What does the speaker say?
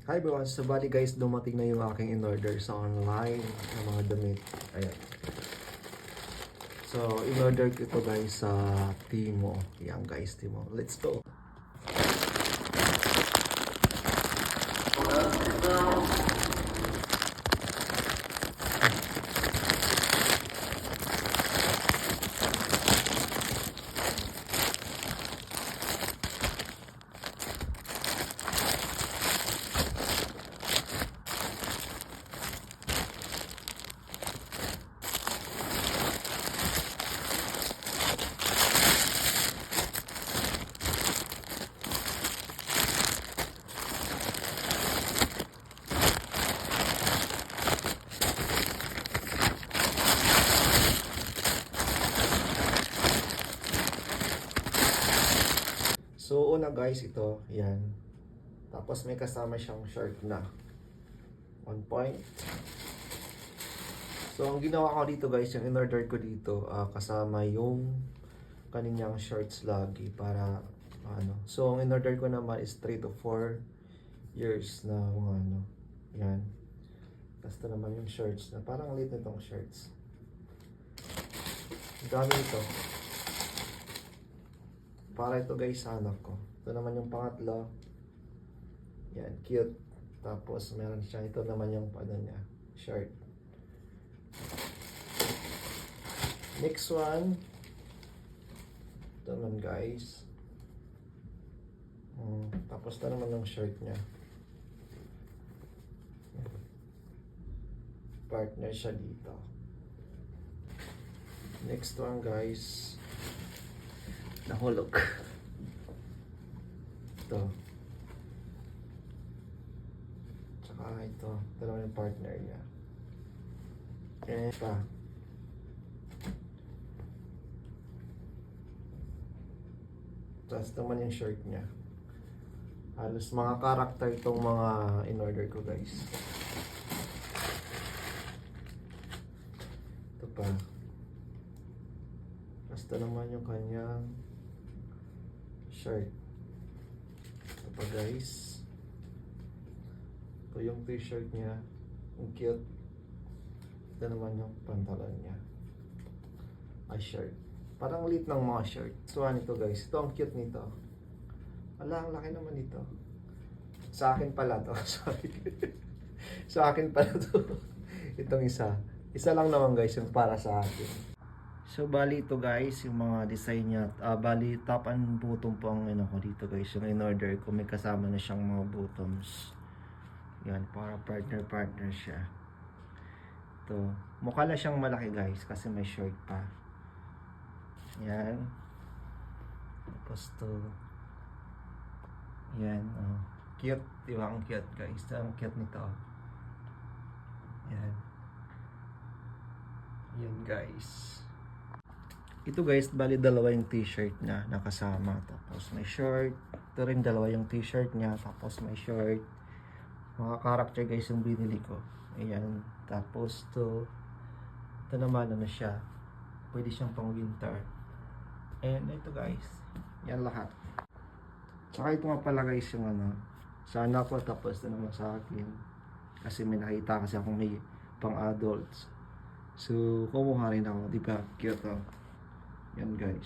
Hi everyone, so bali guys, dumating na yung aking in-order sa online ng mga damit. Ayan. So, in-order ko ito guys sa Timo. Yan guys, Timo. Let's go! So, una guys, ito. Yan. Tapos may kasama siyang shirt na. 1 point. So, ang ginawa ko dito guys, yung in-order ko dito, kasama yung kaninyang shorts lagi para ano. So, ang in-order ko naman is 3 to 4 years na mga ano. Yan. Tapos ito naman yung shorts na parang late na itong shorts. Ang dami ito. Para ito guys sa anak ko. Ito naman yung pangatlo. Yan, cute. Tapos meron siya. Ito naman yung ano niya, shirt. Next one. Ito naman guys. Tapos ito naman yung shirt niya. Partner siya dito. Next one guys. Nahulog. Ito. Tsaka ito. Ito naman yung partner niya. And pa. Tapos naman yung shirt niya. Halos mga karakter itong mga in-order ko guys. Ito pa. Tapos ito naman yung kanyang shirt. Ito pa guys. Ito yung t-shirt niya. Ang cute. Ito naman yung pantalon niya. Ay, shirt. Parang lit ng mga shirt. So, ano ito guys? Ito ang cute nito. Wala, ang laki naman ito. Sa akin pala to. Sorry. Sa akin pala to. Itong isa. Isa lang naman guys yung para sa akin. So, bali ito guys, yung mga design niya. Bali, top and bottom po ang ko dito guys. Yung in-order ko, may kasama na siyang mga bottoms. Yan, para partner-partner siya. Ito. Mukha lang siyang malaki guys, kasi may short pa. Yan. Tapos to. Yan, oh. Cute. Diba? Ang cute guys. Ang cute nito. Yan. Yan guys. Ito guys, bali dalawa yung t-shirt niya nakasama. Tapos may short. Ito rin dalawa yung t-shirt niya. Tapos may short. Mga character guys yung binili ko. Ayan. Tapos ito naman ano siya. Pwede siyang pang winter. And ito guys. Yan lahat. Tsaka ito nga pala guys yung ano. Sa anak ko tapos ito naman sa akin. Kasi may nakita kasi akong may pang adults. So kumuha rin ako. Diba? Cute oh. Yan guys.